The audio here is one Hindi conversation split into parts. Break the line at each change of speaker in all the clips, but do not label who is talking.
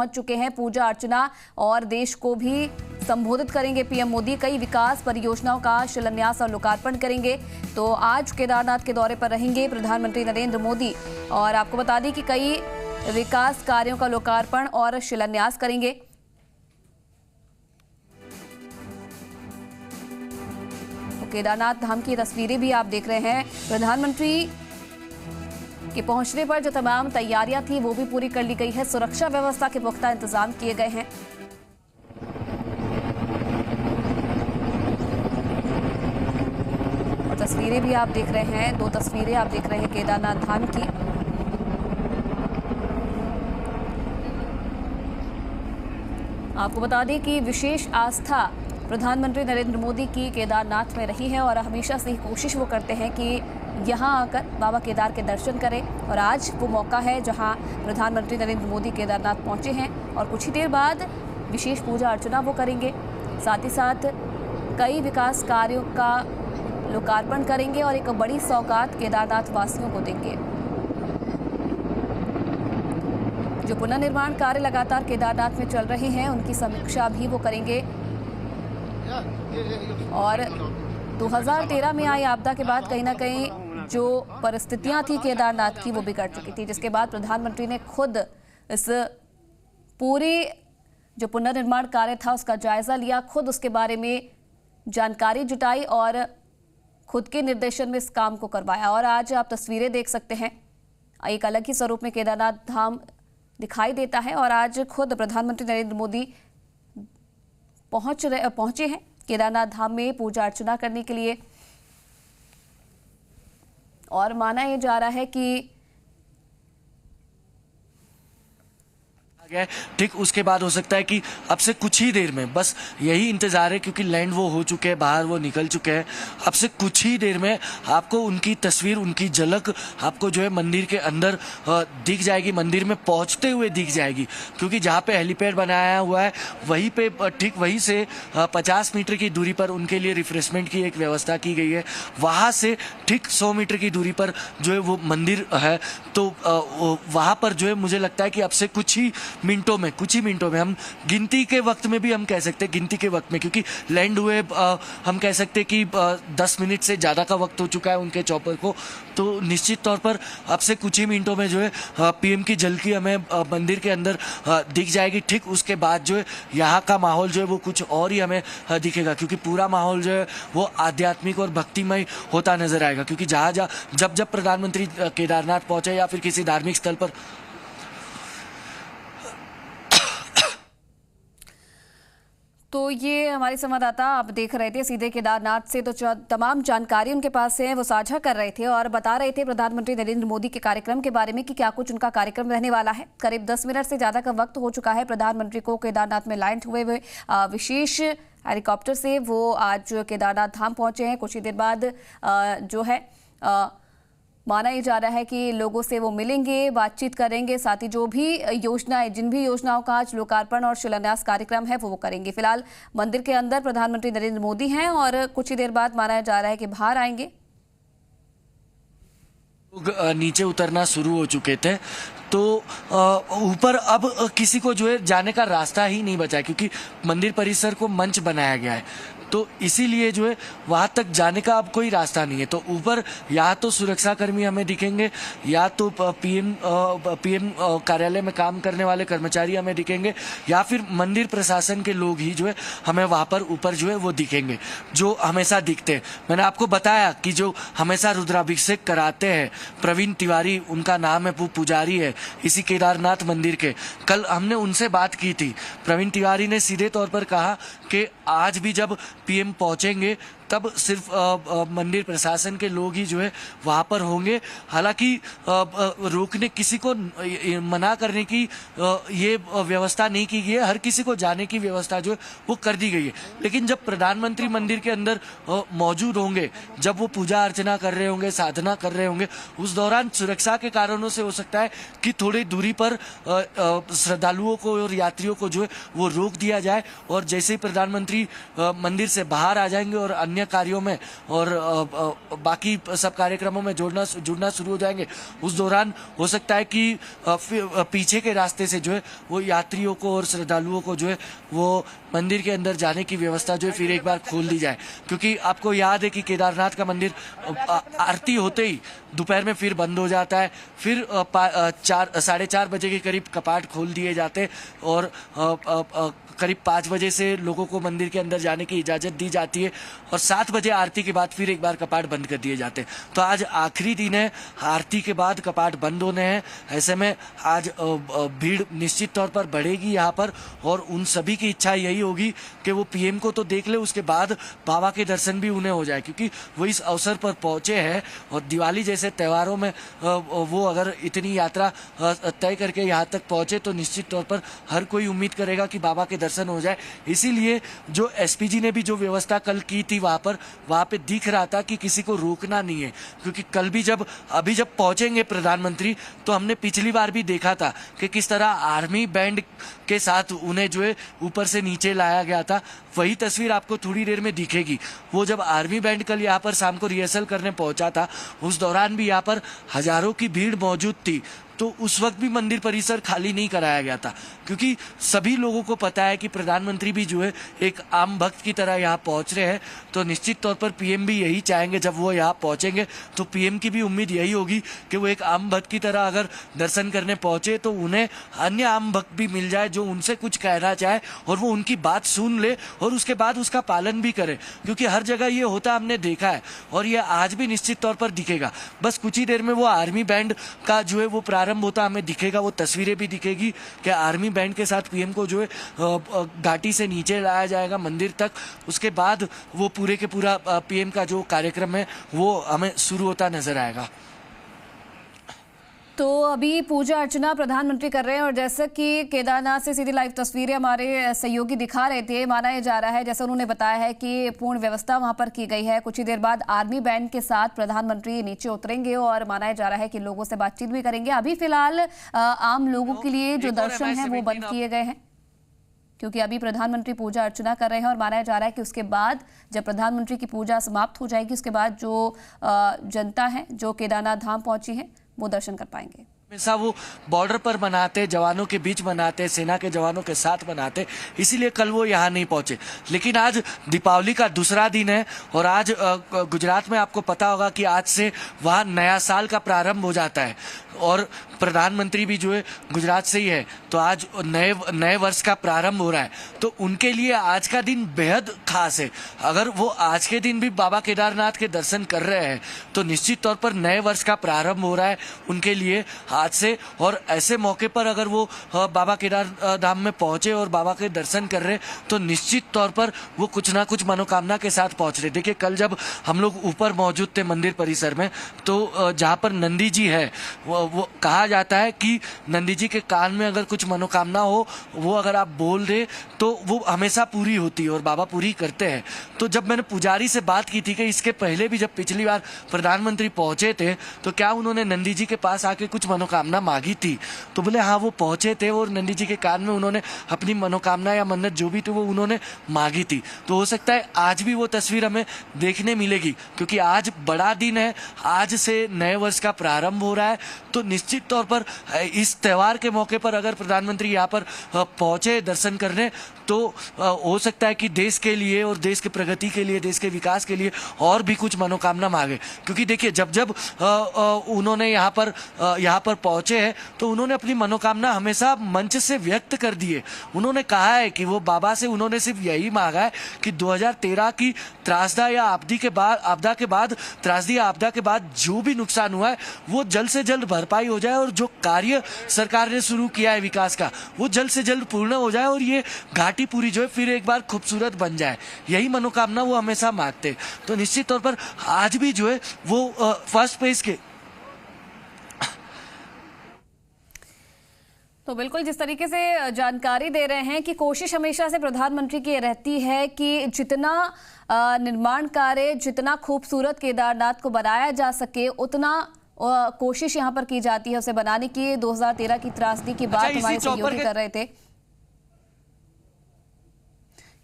पहुंच चुके हैं। पूजा अर्चना और देश को भी संबोधित करेंगे पीएम मोदी। कई विकास परियोजनाओं का शिलान्यास और लोकार्पण करेंगे। तो आज केदारनाथ के दौरे पर रहेंगे प्रधानमंत्री नरेंद्र मोदी और आपको बता दें कि कई विकास कार्यों का लोकार्पण और शिलान्यास करेंगे। तो केदारनाथ धाम की तस्वीरें भी आप देख रहे हैं। प्रधानमंत्री के पहुंचने पर जो तमाम तैयारियां थी वो भी पूरी कर ली गई है। सुरक्षा व्यवस्था के पुख्ता इंतजाम किए गए हैं। और तस्वीरें भी आप देख रहे हैं, दो तस्वीरें आप देख रहे हैं केदारनाथ धाम की। आपको बता दें कि विशेष आस्था प्रधानमंत्री नरेंद्र मोदी की केदारनाथ में रही है और हमेशा से ही कोशिश वो करते हैं कि यहाँ आकर बाबा केदार के दर्शन करें। और आज वो मौका है जहाँ प्रधानमंत्री नरेंद्र मोदी केदारनाथ पहुँचे हैं और कुछ ही देर बाद विशेष पूजा अर्चना वो करेंगे। साथ ही साथ कई विकास कार्यों का लोकार्पण करेंगे और एक बड़ी सौगात केदारनाथ वासियों को देंगे। जो पुनर्निर्माण कार्य लगातार केदारनाथ में चल रहे हैं उनकी समीक्षा भी वो करेंगे। और 2013 में आई आपदा के बाद कहीं ना कहीं जो परिस्थितियां थी केदारनाथ की वो बिगड़ चुकी थी, जिसके बाद प्रधानमंत्री ने खुद इस पूरे जो पुनर्निर्माण कार्य था उसका जायजा लिया, खुद उसके बारे में जानकारी जुटाई और खुद के निर्देशन में इस काम को करवाया। और आज आप तस्वीरें देख सकते हैं, एक अलग ही स्वरूप में केदारनाथ धाम दिखाई देता है। और आज खुद प्रधानमंत्री नरेंद्र मोदी पहुंचे हैं केदारनाथ धाम में पूजा अर्चना करने के लिए। और माना यह जा रहा है कि
ठीक उसके बाद हो सकता है कि अब से कुछ ही देर में, बस यही इंतजार है क्योंकि लैंड वो हो चुके हैं, बाहर वो निकल चुके हैं। अब से कुछ ही देर में आपको उनकी तस्वीर, उनकी झलक आपको जो है मंदिर के अंदर दिख जाएगी, मंदिर में पहुंचते हुए दिख जाएगी। क्योंकि जहाँ पे हेलीपैड बनाया हुआ है वहीं पे ठीक वहीं से 50 मीटर की दूरी पर उनके लिए रिफ्रेशमेंट की एक व्यवस्था की गई है। वहाँ से ठीक 100 मीटर की दूरी पर जो है वो मंदिर है। तो वहाँ पर जो है मुझे लगता है कि अब से कुछ ही मिनटों में हम गिनती के वक्त में भी हम कह सकते हैं, गिनती के वक्त में, क्योंकि लैंड हुए हम कह सकते हैं कि 10 मिनट से ज़्यादा का वक्त हो चुका है उनके चॉपर को। तो निश्चित तौर पर अब से कुछ ही मिनटों में जो है पीएम की झलकी हमें मंदिर के अंदर दिख जाएगी। ठीक उसके बाद जो है यहाँ का माहौल जो है वो कुछ और ही हमें दिखेगा, क्योंकि पूरा माहौल जो है वो आध्यात्मिक और भक्तिमय होता नजर आएगा। क्योंकि जब प्रधानमंत्री केदारनाथ पहुंचे या फिर किसी धार्मिक स्थल पर,
तो ये हमारे संवाददाता आप देख रहे थे सीधे केदारनाथ से, तो तमाम जानकारी उनके पास है वो साझा कर रहे थे और बता रहे थे प्रधानमंत्री नरेंद्र मोदी के कार्यक्रम के बारे में कि क्या कुछ उनका कार्यक्रम रहने वाला है। करीब 10 मिनट से ज़्यादा का वक्त हो चुका है प्रधानमंत्री को केदारनाथ में लैंड हुए हुए विशेष हेलीकॉप्टर से वो आज केदारनाथ धाम पहुंचे हैं। कुछ ही देर बाद जो है माना ही जा रहा है कि लोगों से वो मिलेंगे, बातचीत करेंगे, साथ ही जो भी योजनाएं, जिन भी योजनाओं का आज लोकार्पण और शिलान्यास कार्यक्रम है वो करेंगे। फिलहाल मंदिर के अंदर प्रधानमंत्री नरेंद्र मोदी हैं और कुछ ही देर बाद माना जा रहा है कि बाहर आएंगे।
लोग नीचे उतरना शुरू हो चुके थे, तो ऊपर अब किसी को जो है जाने का रास्ता ही नहीं बचा है, क्योंकि मंदिर परिसर को मंच बनाया गया है। तो इसीलिए जो है वहाँ तक जाने का अब कोई रास्ता नहीं है। तो ऊपर या तो सुरक्षाकर्मी हमें दिखेंगे, या तो पीएम कार्यालय में काम करने वाले कर्मचारी हमें दिखेंगे, या फिर मंदिर प्रशासन के लोग ही जो है हमें वहाँ पर ऊपर जो है वो दिखेंगे, जो हमेशा दिखते हैं। मैंने आपको बताया कि जो हमेशा रुद्राभिषेक कराते हैं प्रवीण तिवारी, उनका नाम है, वो पुजारी है इसी केदारनाथ मंदिर के। कल हमने उनसे बात की थी। प्रवीण तिवारी ने सीधे तौर पर कहा कि आज भी जब पीएम पहुंचेंगे तब सिर्फ मंदिर प्रशासन के लोग ही जो है वहाँ पर होंगे। हालांकि रोकने, किसी को मना करने की ये व्यवस्था नहीं की गई है, हर किसी को जाने की व्यवस्था जो है वो कर दी गई है। लेकिन जब प्रधानमंत्री मंदिर के अंदर मौजूद होंगे, जब वो पूजा अर्चना कर रहे होंगे, साधना कर रहे होंगे, उस दौरान सुरक्षा के कारणों से हो सकता है कि थोड़ी दूरी पर श्रद्धालुओं को और यात्रियों को जो है वो रोक दिया जाए। और जैसे ही प्रधानमंत्री मंदिर से बाहर आ जाएंगे और अन्य अन्य कार्यों में और बाकी सब कार्यक्रमों में जुड़ना शुरू हो जाएंगे, उस दौरान हो सकता है कि पीछे के रास्ते से जो है वो यात्रियों को और श्रद्धालुओं को जो है वो मंदिर के अंदर जाने की व्यवस्था जो है फिर एक बार खोल दी जाए। क्योंकि आपको याद है कि केदारनाथ का मंदिर आरती होते ही दोपहर में फिर बंद हो जाता है, फिर 4:30 बजे के करीब कपाट खोल दिए जाते और करीब 5 बजे से लोगों को मंदिर के अंदर जाने की इजाज़त दी जाती है और 7 बजे आरती के बाद फिर एक बार कपाट बंद कर दिए जाते हैं। तो आज आखिरी दिन है, आरती के बाद कपाट बंद होने हैं। ऐसे में आज भीड़ निश्चित तौर पर बढ़ेगी यहाँ पर और उन सभी की इच्छा यही होगी कि वो पीएम को तो देख ले, उसके बाद बाबा के दर्शन भी उन्हें हो जाए, क्योंकि वो इस अवसर पर पहुँचे हैं और दिवाली जैसे त्योहारों में वो अगर इतनी यात्रा तय करके यहाँ तक पहुँचे तो निश्चित तौर पर हर कोई उम्मीद करेगा कि बाबा के दर्शन हो जाए। इसीलिए जो एसपीजी ने भी जो व्यवस्था कल की थी वहाँ पे दिख रहा था कि किसी को रोकना नहीं है, क्योंकि कल भी जब पहुंचेंगे प्रधानमंत्री तो हमने पिछली बार भी देखा था कि किस तरह आर्मी बैंड के साथ उन्हें जो है ऊपर से नीचे लाया गया था। वही तस्वीर आपको थोड़ी देर में दिखेगी। वो जब आर्मी बैंड कल यहाँ पर शाम को रिहर्सल करने पहुंचा था, उस दौरान भी यहाँ पर हजारों की भीड़ मौजूद थी, तो उस वक्त भी मंदिर परिसर खाली नहीं कराया गया था, क्योंकि सभी लोगों को पता है कि प्रधानमंत्री भी जो है एक आम भक्त की तरह यहाँ पहुँच रहे हैं। तो निश्चित तौर पर पीएम भी यही चाहेंगे, जब वो यहाँ पहुँचेंगे तो पीएम की भी उम्मीद यही होगी कि वो एक आम भक्त की तरह अगर दर्शन करने पहुँचे तो उन्हें अन्य आम भक्त भी मिल जाए जो उनसे कुछ कहना चाहे और वो उनकी बात सुन ले और उसके बाद उसका पालन भी करे, क्योंकि हर जगह ये होता हमने देखा है और ये आज भी निश्चित तौर पर दिखेगा। बस कुछ ही देर में वो आर्मी बैंड का जो है वो प्रारंभ होता हमें दिखेगा, वो तस्वीरें भी दिखेगी कि आर्मी बैंड के साथ पीएम को जो है घाटी से नीचे लाया जाएगा मंदिर तक। उसके बाद वो पूरे के पूरा पीएम का जो कार्यक्रम है वो हमें शुरू होता नजर आएगा।
तो अभी पूजा अर्चना प्रधानमंत्री कर रहे हैं और जैसा कि केदारनाथ से सीधी लाइव तस्वीरें हमारे सहयोगी दिखा रहे थे, माना जा रहा है, जैसा उन्होंने बताया है कि पूर्ण व्यवस्था वहां पर की गई है। कुछ ही देर बाद आर्मी बैंड के साथ प्रधानमंत्री नीचे उतरेंगे और माना जा रहा है कि लोगों से बातचीत भी करेंगे। अभी फिलहाल आम लोगों के लिए जो दर्शन है वो बंद किए गए हैं, क्योंकि अभी प्रधानमंत्री पूजा अर्चना कर रहे हैं और माना जा रहा है कि उसके बाद जब प्रधानमंत्री की पूजा समाप्त हो जाएगी, उसके बाद जो जनता है जो केदारनाथ धाम पहुंची है वो दर्शन कर पाएंगे।
हमेशा वो बॉर्डर पर मनाते, जवानों के बीच मनाते, सेना के जवानों के साथ मनाते, इसीलिए कल वो यहाँ नहीं पहुंचे। लेकिन आज दीपावली का दूसरा दिन है और आज गुजरात में आपको पता होगा कि आज से वहाँ नया साल का प्रारंभ हो जाता है और प्रधानमंत्री भी जो है गुजरात से ही है, तो आज नए वर्ष का प्रारंभ हो रहा है। तो उनके लिए आज का दिन बेहद खास है। अगर वो आज के दिन भी बाबा केदारनाथ के दर्शन कर रहे हैं तो निश्चित तौर पर नए वर्ष का प्रारंभ हो रहा है उनके लिए आज से। और ऐसे मौके पर अगर वो बाबा केदार धाम में पहुंचे और बाबा के दर्शन कर रहे तो निश्चित तौर पर वो कुछ ना कुछ मनोकामना के साथ पहुंच रहे। देखिए कल जब हम लोग ऊपर मौजूद थे मंदिर परिसर में, तो जहाँ पर नंदी जी है वो कहा जाता है कि नंदी जी के कान में अगर कुछ मनोकामना हो वो अगर आप बोल दे तो वो हमेशा पूरी होती है और बाबा पूरी करते हैं। तो जब मैंने पुजारी से बात की थी कि इसके पहले भी जब पिछली बार प्रधानमंत्री पहुंचे थे तो क्या उन्होंने नंदी जी के पास आके कुछ मनोकामना मांगी थी, तो बोले हाँ वो पहुंचे थे और नंदी जी के कान में उन्होंने अपनी मनोकामना या मन्नत जो भी थी वो उन्होंने मांगी थी। तो हो सकता है आज भी वो तस्वीर हमें देखने मिलेगी, क्योंकि आज बड़ा दिन है, आज से नए वर्ष का प्रारंभ हो रहा है। तो निश्चित तौर पर इस त्यौहार के मौके पर अगर प्रधानमंत्री यहाँ पर पहुंचे दर्शन करने तो हो सकता है कि देश के लिए और देश के प्रगति के लिए, देश के विकास के लिए और भी कुछ मनोकामना मांगे। क्योंकि देखिए जब जब उन्होंने यहाँ पर पहुंचे हैं तो उन्होंने अपनी मनोकामना हमेशा मंच से व्यक्त कर दी है। उन्होंने कहा है कि वो बाबा से उन्होंने सिर्फ यही मांगा है कि 2013 की त्रासदा या आपदा के बाद जो भी नुकसान हुआ है वो जल्द से जल्द भरपाई हो जाए और जो कार्य सरकार ने शुरू किया है विकास का वो जल्द से जल्द पूर्ण हो जाए और ये घाटी पूरी जो है फिर एक बार खूबसूरत बन जाए। यही मनोकामना वो हमेशा मांगते। तो निश्चित तौर पर आज भी जो है वो फर्स्ट पेज के
तो बिल्कुल जिस तरीके से जानकारी दे रहे हैं कि कोशिश हमेशा से प्रधानमंत्री की रहती है कि जितना निर्माण कार्य, जितना खूबसूरत केदारनाथ को बनाया जा सके उतना कोशिश यहाँ पर की जाती है उसे बनाने की। 2013 की त्रासदी की बात हमारे सहयोगी कर रहे थे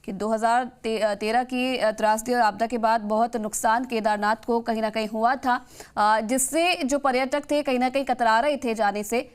कि 2013 की त्रासदी और आपदा के बाद बहुत नुकसान केदारनाथ को कहीं ना कहीं हुआ था, जिससे जो पर्यटक थे कहीं ना कहीं कतरा रहे थे जाने से।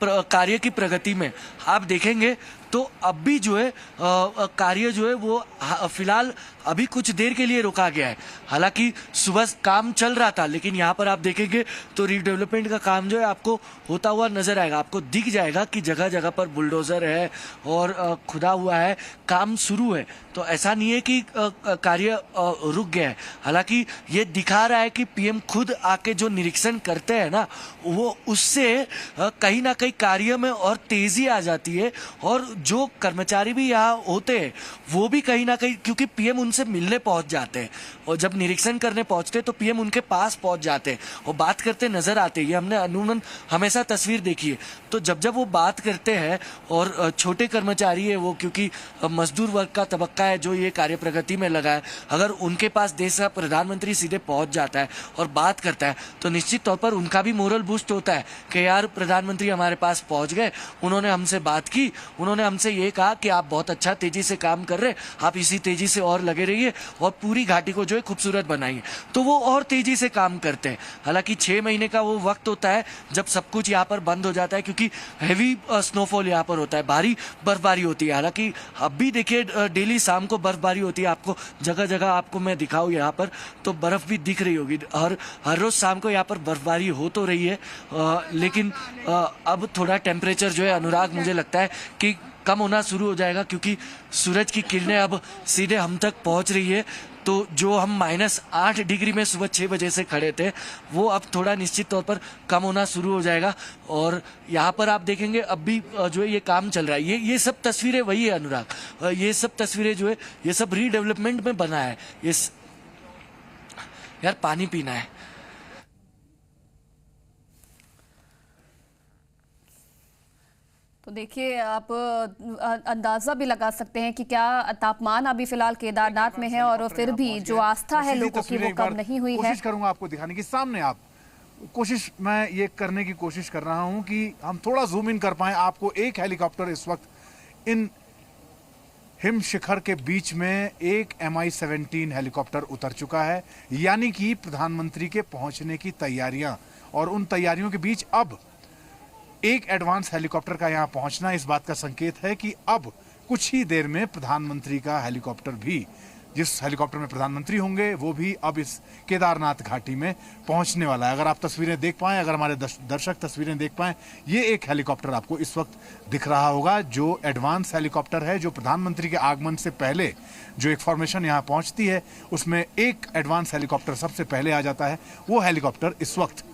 कार्य की प्रगति में आप देखेंगे तो अब भी जो है कार्य जो है वो फिलहाल अभी कुछ देर के लिए रोका गया है। हालांकि सुबह काम चल रहा था, लेकिन यहाँ पर आप देखेंगे तो रीडेवलपमेंट का काम जो है आपको होता हुआ नजर आएगा। आपको दिख जाएगा कि जगह जगह पर बुलडोजर है और खुदा हुआ है, काम शुरू है। तो ऐसा नहीं है कि कार्य रुक गया है। हालांकि ये दिखा रहा है कि पीएम खुद आके जो निरीक्षण करते हैं ना, वो उससे कहीं ना कहीं कार्य में और तेजी आ जाती है। और जो कर्मचारी भी यहाँ होते हैं वो भी कहीं ना कहीं, क्योंकि पीएम उनसे मिलने पहुंच जाते हैं और जब निरीक्षण करने पहुंचते तो पीएम उनके पास पहुंच जाते हैं और बात करते नजर आते हैं। ये हमने अमूमन हमेशा तस्वीर देखी है। तो जब वो बात करते हैं और छोटे कर्मचारी है वो, क्योंकि मजदूर वर्ग का तबक्का है जो ये कार्य प्रगति में लगा है, अगर उनके पास देश का प्रधानमंत्री सीधे पहुंच जाता है और बात करता है तो निश्चित तौर पर उनका भी मोरल बूस्ट होता है कि यार प्रधानमंत्री हमारे पास पहुंच गए, उन्होंने हमसे बात की, उन्होंने हमसे ये कहा कि आप बहुत अच्छा तेजी से काम कर रहे, आप इसी तेजी से और लगे रहिए और पूरी घाटी को जो है खूबसूरत बनाइए। तो वो और तेजी से काम करते हैं। हालांकि 6 महीने का वो वक्त होता है जब सब कुछ यहाँ पर बंद हो जाता है, क्योंकि हैवी स्नोफॉल यहाँ पर होता है, भारी बर्फबारी होती है। हालांकि अब भी देखिए डेली शाम को बर्फबारी होती है, आपको जगह जगह आपको मैं दिखाऊं यहाँ पर तो बर्फ भी दिख रही होगी। हर रोज शाम को यहाँ पर बर्फबारी हो तो रही है, लेकिन अब थोड़ा टेम्परेचर जो है अनुराग मुझे लगता है कि कम होना शुरू हो जाएगा, क्योंकि सूरज की किरणें अब सीधे हम तक पहुंच रही है। तो जो हम -8 डिग्री में सुबह 6 बजे से खड़े थे वो अब थोड़ा निश्चित तौर पर कम होना शुरू हो जाएगा। और यहाँ पर आप देखेंगे अब भी जो है ये काम चल रहा है। ये सब तस्वीरें वही है अनुराग, ये सब तस्वीरें जो है ये सब रीडेवलपमेंट में बना है। यार पानी पीना है।
तो देखिए आप अंदाजा भी लगा सकते हैं कि क्या तापमान अभी फिलहाल केदारनाथ में है और फिर भी जो आस्था है लोगों की वो कम नहीं हुई है।
कोशिश करूंगा आपको दिखाने की, सामने आप कोशिश, मैं ये करने की कोशिश कर रहा हूं कि हम थोड़ा जूम इन कर पाए आपको। एक हेलीकॉप्टर इस वक्त इन हिम शिखर के बीच में एक MI-17 हेलीकॉप्टर उतर चुका है, यानी कि प्रधानमंत्री के पहुंचने की तैयारियां, और उन तैयारियों के बीच अब एक एडवांस हेलीकॉप्टर का यहां पहुंचना इस बात का संकेत है कि अब कुछ ही देर में प्रधानमंत्री का हेलीकॉप्टर भी, जिस हेलीकॉप्टर में प्रधानमंत्री होंगे वो भी अब इस केदारनाथ घाटी में पहुंचने वाला है। अगर आप तस्वीरें देख पाएं, अगर हमारे दर्शक तस्वीरें देख पाएं, ये एक हेलीकॉप्टर आपको इस वक्त दिख रहा होगा जो एडवांस हेलीकॉप्टर है, जो प्रधानमंत्री के आगमन से पहले जो एक फॉर्मेशन यहाँ पहुंचती है उसमें एक एडवांस हेलीकॉप्टर सबसे पहले आ जाता है। वो हेलीकॉप्टर इस वक्त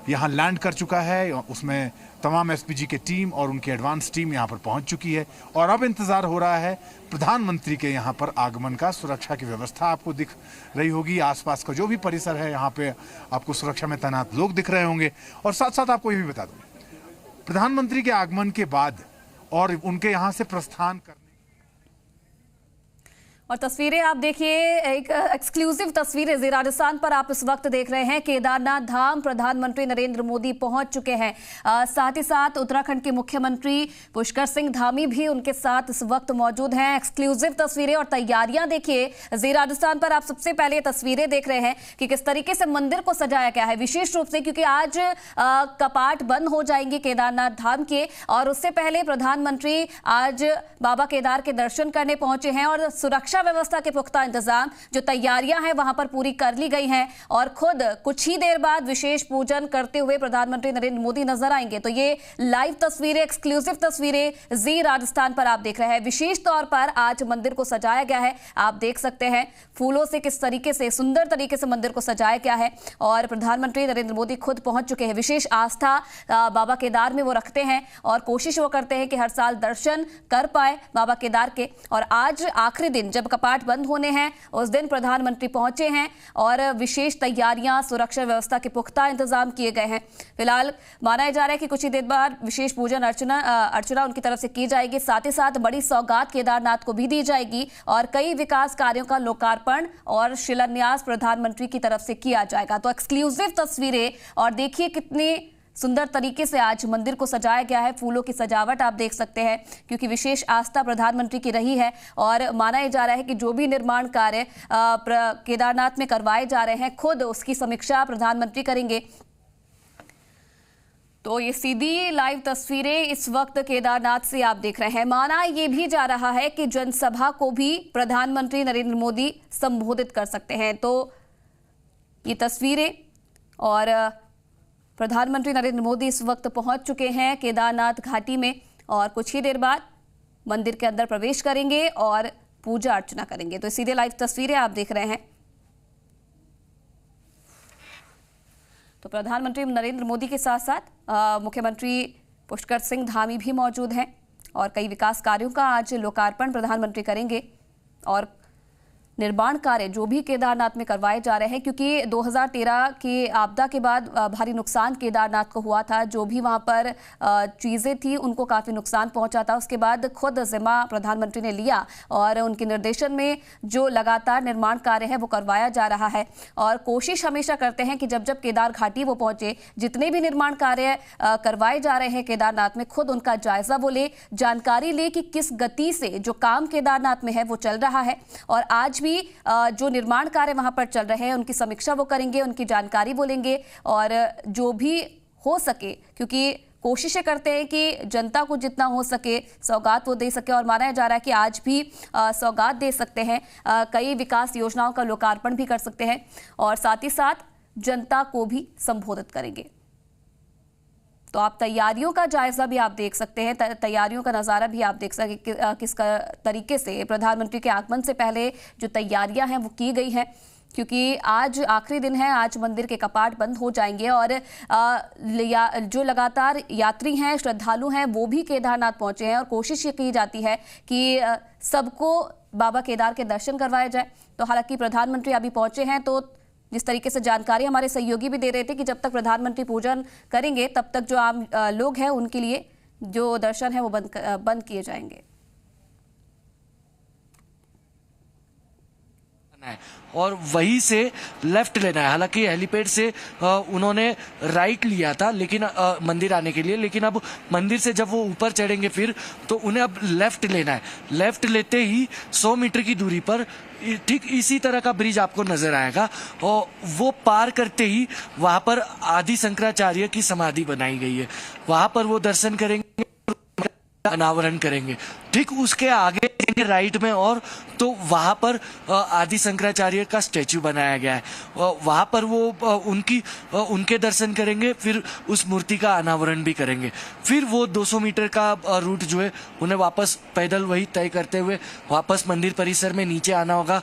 यहाँ लैंड कर चुका है, उसमें तमाम एसपीजी के टीम और उनकी एडवांस टीम यहाँ पर पहुंच चुकी है और अब इंतजार हो रहा है प्रधानमंत्री के यहाँ पर आगमन का। सुरक्षा की व्यवस्था आपको दिख रही होगी, आसपास का जो भी परिसर है यहाँ पे आपको सुरक्षा में तैनात लोग दिख रहे होंगे। और साथ साथ आपको ये भी बता दूं, प्रधानमंत्री के आगमन के बाद और उनके यहाँ से प्रस्थान करने
और तस्वीरें आप देखिए, एक एक्सक्लूसिव तस्वीरें जी राजस्थान पर आप इस वक्त देख रहे हैं। केदारनाथ धाम प्रधानमंत्री नरेंद्र मोदी पहुंच चुके हैं। साथ ही साथ उत्तराखंड के मुख्यमंत्री पुष्कर सिंह धामी भी उनके साथ इस वक्त मौजूद हैं। एक्सक्लूसिव तस्वीरें और तैयारियां देखिए जी राजस्थान पर। आप सबसे पहले तस्वीरें देख रहे हैं कि किस तरीके से मंदिर को सजाया गया है, विशेष रूप से क्योंकि आज कपाट बंद हो जाएंगे केदारनाथ धाम के, और उससे पहले प्रधानमंत्री आज बाबा केदार के दर्शन करने पहुंचे हैं और सुरक्षा व्यवस्था के पुख्ता इंतजाम, जो तैयारियां हैं वहां पर पूरी कर ली गई हैं और खुद कुछ ही देर बाद विशेष पूजन करते हुए प्रधानमंत्री नरेंद्र मोदी नजर आएंगे। तो ये लाइव तस्वीरें, एक्सक्लूसिव तस्वीरें जी राजस्थान पर आप देख रहे हैं। विशेष तौर पर आज मंदिर को सजाया गया है, आप देख सकते हैं फूलों से किस तरीके से, सुंदर तरीके से मंदिर को सजाया गया है और प्रधानमंत्री नरेंद्र मोदी खुद पहुंच चुके हैं। विशेष आस्था बाबा केदार में वो रखते हैं और कोशिश वो करते हैं कि हर साल दर्शन कर पाए बाबा केदार के। और आज आखिरी दिन जब कपाट बंद होने हैं उस दिन प्रधानमंत्री पहुंचे हैं और विशेष तैयारियां, सुरक्षा व्यवस्था के पुख्ता इंतजाम किए गए हैं। फिलहाल माना जा रहा है कि कुछ ही देर बाद विशेष पूजन अर्चना उनकी तरफ से की जाएगी। साथ ही साथ बड़ी सौगात केदारनाथ को भी दी जाएगी और कई विकास कार्यों का लोकार्पण और शिलान्यास प्रधानमंत्री की तरफ से किया जाएगा। तो एक्सक्लूसिव तस्वीरें और देखिए कितनी सुंदर तरीके से आज मंदिर को सजाया गया है। फूलों की सजावट आप देख सकते हैं, क्योंकि विशेष आस्था प्रधानमंत्री की रही है और माना जा रहा है कि जो भी निर्माण कार्य केदारनाथ में करवाए जा रहे हैं, खुद उसकी समीक्षा प्रधानमंत्री करेंगे। तो ये सीधी लाइव तस्वीरें इस वक्त केदारनाथ से आप देख रहे हैं। माना ये भी जा रहा है कि जनसभा को भी प्रधानमंत्री नरेंद्र मोदी संबोधित कर सकते हैं। तो ये तस्वीरें, और प्रधानमंत्री नरेंद्र मोदी इस वक्त पहुंच चुके हैं केदारनाथ घाटी में और कुछ ही देर बाद मंदिर के अंदर प्रवेश करेंगे और पूजा अर्चना करेंगे। तो सीधे लाइव तस्वीरें आप देख रहे हैं। तो प्रधानमंत्री नरेंद्र मोदी के साथ साथ मुख्यमंत्री पुष्कर सिंह धामी भी मौजूद हैं और कई विकास कार्यों का आज लोकार्पण प्रधानमंत्री करेंगे। और निर्माण कार्य जो भी केदारनाथ में करवाए जा रहे हैं, क्योंकि 2013 की आपदा के बाद भारी नुकसान केदारनाथ को हुआ था। जो भी वहां पर चीज़ें थी उनको काफ़ी नुकसान पहुंचा था। उसके बाद खुद जिम्मा प्रधानमंत्री ने लिया और उनके निर्देशन में जो लगातार निर्माण कार्य है वो करवाया जा रहा है। और कोशिश हमेशा करते हैं कि जब जब केदार घाटी वो पहुंचे, जितने भी निर्माण कार्य करवाए जा रहे हैं केदारनाथ में, खुद उनका जायजा वो ले, जानकारी ले कि किस गति से जो काम केदारनाथ में है वो चल रहा है। और आज जो निर्माण कार्य वहां पर चल रहे हैं उनकी समीक्षा वो करेंगे, उनकी जानकारी वो लेंगे और जो भी हो सके, क्योंकि कोशिशें करते हैं कि जनता को जितना हो सके सौगात वो दे सके। और माना जा रहा है कि आज भी सौगात दे सकते हैं, कई विकास योजनाओं का लोकार्पण भी कर सकते हैं और साथ ही साथ जनता को भी संबोधित करेंगे। तो आप तैयारियों का जायजा भी आप देख सकते हैं, तैयारियों का नज़ारा भी आप देख सकते हैं किस तरीके से प्रधानमंत्री के आगमन से पहले जो तैयारियां हैं वो की गई हैं। क्योंकि आज आखिरी दिन है, आज मंदिर के कपाट बंद हो जाएंगे और जो लगातार यात्री हैं, श्रद्धालु हैं, वो भी केदारनाथ पहुंचे हैं और कोशिश ये की जाती है कि सबको बाबा केदार के दर्शन करवाए जाए। तो हालांकि प्रधानमंत्री अभी पहुंचे हैं, तो जिस तरीके से जानकारी हमारे सहयोगी भी दे रहे थे कि जब तक प्रधानमंत्री पूजन करेंगे तब तक जो आम लोग हैं उनके लिए जो दर्शन है वो बंद किए जाएंगे।
और वहीं से लेफ्ट लेना है। हालांकि हेलीपैड से उन्होंने राइट लिया था लेकिन मंदिर आने के लिए, लेकिन अब मंदिर से जब वो ऊपर चढ़ेंगे फिर तो उन्हें अब लेफ्ट लेना है। लेफ्ट लेते ही 100 मीटर की दूरी पर ठीक इसी तरह का ब्रिज आपको नजर आएगा और वो पार करते ही वहां पर आदि शंकराचार्य की समाधि बनाई गई है, वहां पर वो दर्शन करेंगे, अनावरण करेंगे। ठीक उसके आगे राइट में और तो वहां पर आदि शंकराचार्य का स्टैचू बनाया गया है, वहां पर वो उनके दर्शन करेंगे, फिर उस मूर्ति का अनावरण भी करेंगे। फिर वो 200 मीटर का रूट जो है उन्हें वापस पैदल वही तय करते हुए वापस मंदिर परिसर में नीचे आना होगा।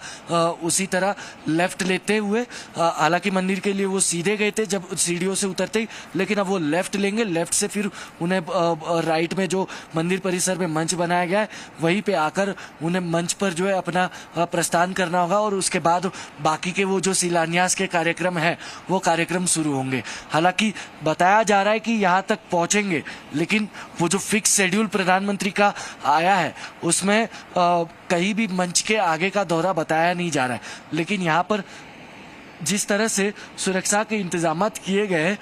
उसी तरह लेफ्ट लेते हुए, हालांकि मंदिर के लिए वो सीधे गए थे जब सीढ़ियों से उतरते ही, लेकिन अब वो लेफ्ट लेंगे। लेफ्ट से फिर उन्हें राइट में जो मंदिर परिसर में मंच बनाया गया है वहीं पे आकर उन्हें मंच पर जो है अपना प्रस्थान करना होगा और उसके बाद बाकी के वो जो शिलान्यास के कार्यक्रम है वो कार्यक्रम शुरू होंगे। हालांकि बताया जा रहा है कि यहाँ तक पहुंचेंगे, लेकिन वो जो फिक्स शेड्यूल प्रधानमंत्री का आया है उसमें कहीं भी मंच के आगे का दौरा बताया नहीं जा रहा है। लेकिन यहाँ पर जिस तरह से सुरक्षा के इंतजाम किए गए हैं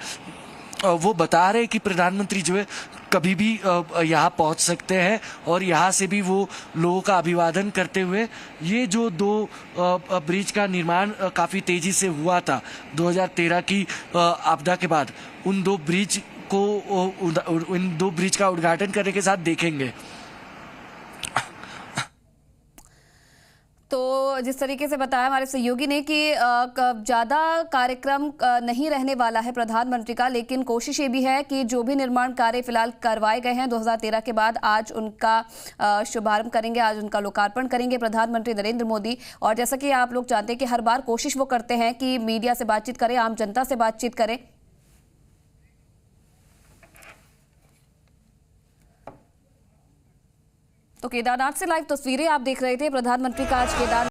वो बता रहे हैं कि प्रधानमंत्री जो है कभी भी यहाँ पहुँच सकते हैं और यहाँ से भी वो लोगों का अभिवादन करते हुए, ये जो 2 ब्रिज का निर्माण काफ़ी तेज़ी से हुआ था 2013 की आपदा के बाद, उन 2 ब्रिज का उद्घाटन करने के साथ देखेंगे।
तो जिस तरीके से बताया हमारे सहयोगी ने कि ज़्यादा कार्यक्रम नहीं रहने वाला है प्रधानमंत्री का, लेकिन कोशिश ये भी है कि जो भी निर्माण कार्य फिलहाल करवाए गए हैं 2013 के बाद, आज उनका शुभारंभ करेंगे, आज उनका लोकार्पण करेंगे प्रधानमंत्री नरेंद्र मोदी। और जैसा कि आप लोग जानते हैं कि हर बार कोशिश वो करते हैं कि मीडिया से बातचीत करें, आम जनता से बातचीत करें। तो केदारनाथ से लाइव तस्वीरें आप देख रहे थे। प्रधानमंत्री का आज केदारनाथ